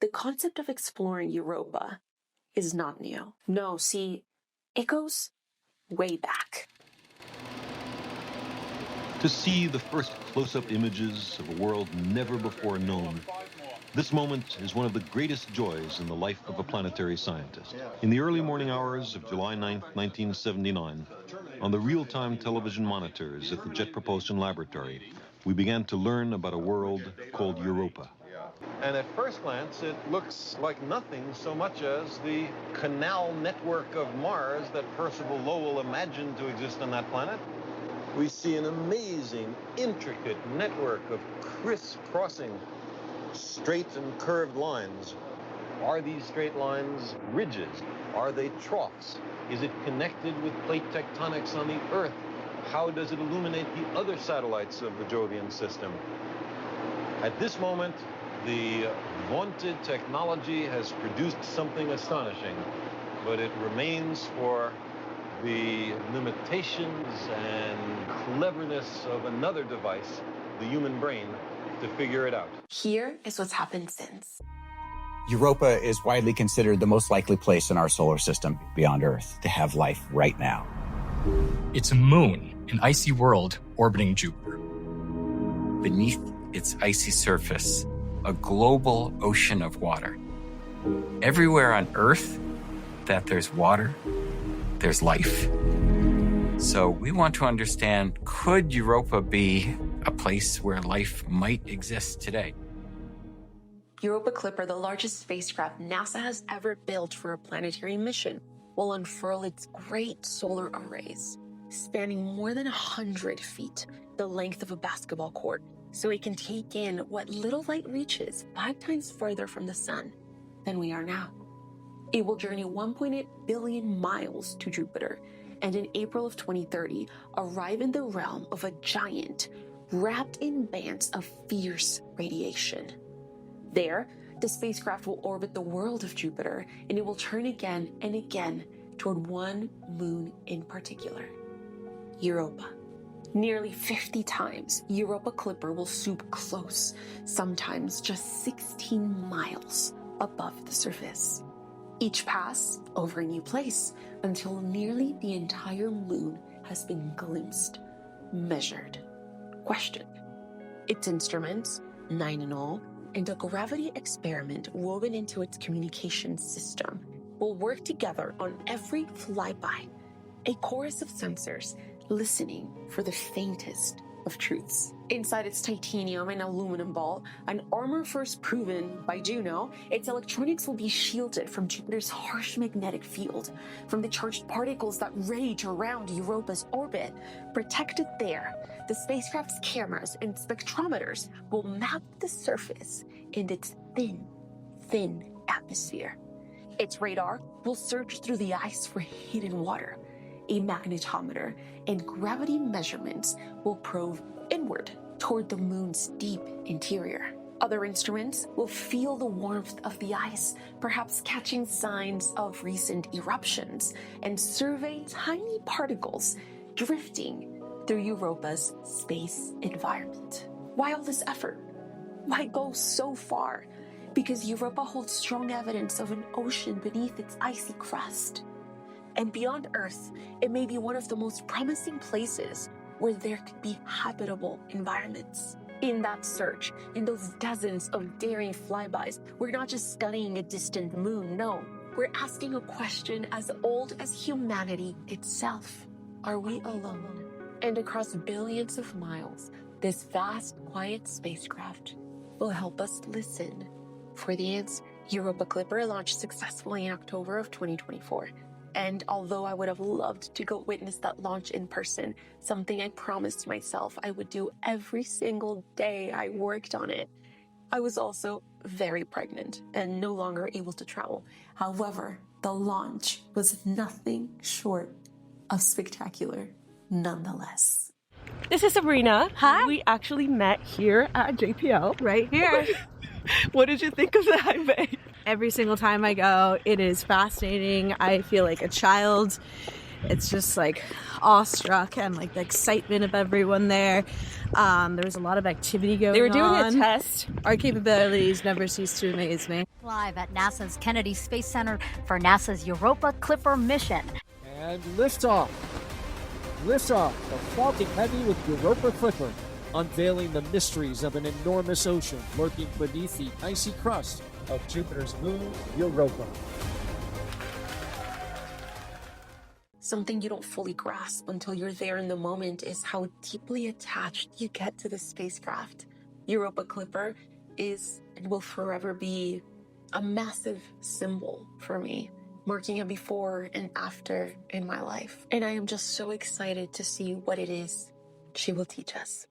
the concept of exploring Europa is not new. No, see, it goes way back. To see the first close-up images of a world never before known, this moment is one of the greatest joys in the life of a planetary scientist. In the early morning hours of July 9, 1979, on the real-time television monitors at the Jet Propulsion Laboratory, we began to learn about a world called Europa. And at first glance, it looks like nothing so much as the canal network of Mars that Percival Lowell imagined to exist on that planet. We see an amazing, intricate network of crisscrossing straight and curved lines. Are these straight lines ridges? Are they troughs? Is it connected with plate tectonics on the Earth? How does it illuminate the other satellites of the Jovian system? At this moment, the vaunted technology has produced something astonishing, but it remains for the limitations and cleverness of another device, the human brain, to figure it out. Here is what's happened since. Europa is widely considered the most likely place in our solar system beyond Earth to have life right now. It's a moon, an icy world orbiting Jupiter. Beneath its icy surface, a global ocean of water. Everywhere on Earth that there's water, there's life. So we want to understand, could Europa be a place where life might exist today? Europa Clipper, the largest spacecraft NASA has ever built for a planetary mission, will unfurl its great solar arrays, spanning more than 100 feet, the length of a basketball court, so it can take in what little light reaches 5 times further from the sun than we are now. It will journey 1.8 billion miles to Jupiter, and in April of 2030, arrive in the realm of a giant, wrapped in bands of fierce radiation. There, the spacecraft will orbit the world of Jupiter, and it will turn again and again toward one moon in particular, Europa. Nearly 50 times, Europa Clipper will swoop close, sometimes just 16 miles above the surface. Each pass over a new place until nearly the entire moon has been glimpsed, measured, questioned. Its instruments, 9 in all, and a gravity experiment woven into its communication system will work together on every flyby, a chorus of sensors listening for the faintest of truths. Inside its titanium and aluminum ball, an armor first proven by Juno, its electronics will be shielded from Jupiter's harsh magnetic field, from the charged particles that rage around Europa's orbit. Protected there, the spacecraft's cameras and spectrometers will map the surface in its thin atmosphere. Its radar will search through the ice for hidden water. A magnetometer and gravity measurements will probe inward toward the moon's deep interior. Other instruments will feel the warmth of the ice, perhaps catching signs of recent eruptions, and survey tiny particles drifting through Europa's space environment. Why all this effort? Why go so far? Because Europa holds strong evidence of an ocean beneath its icy crust. And beyond Earth, it may be one of the most promising places where there could be habitable environments. In that search, in those dozens of daring flybys, we're not just studying a distant moon, no. We're asking a question as old as humanity itself. Are we alone? And across billions of miles, this vast, quiet spacecraft will help us listen for the answer. Europa Clipper launched successfully in October of 2024. And although I would have loved to go witness that launch in person, something I promised myself I would do every single day I worked on it, I was also very pregnant and no longer able to travel. However, the launch was nothing short of spectacular nonetheless. This is Sabrina. Hi. We actually met here at JPL. Right here. What did you think of the high bay? Every single time I go, it is fascinating. I feel like a child. it's just like awestruck and like the excitement of everyone there. There was a lot of activity going on. They were doing a test. Our capabilities never cease to amaze me. Live at NASA's Kennedy Space Center for NASA's Europa Clipper mission. And liftoff. Liftoff of Falcon Heavy with Europa Clipper, unveiling the mysteries of an enormous ocean lurking beneath the icy crust of Jupiter's moon, Europa. Something you don't fully grasp until you're there in the moment is how deeply attached you get to the spacecraft. Europa Clipper is and will forever be a massive symbol for me, marking a before and after in my life. And I am just so excited to see what it is she will teach us.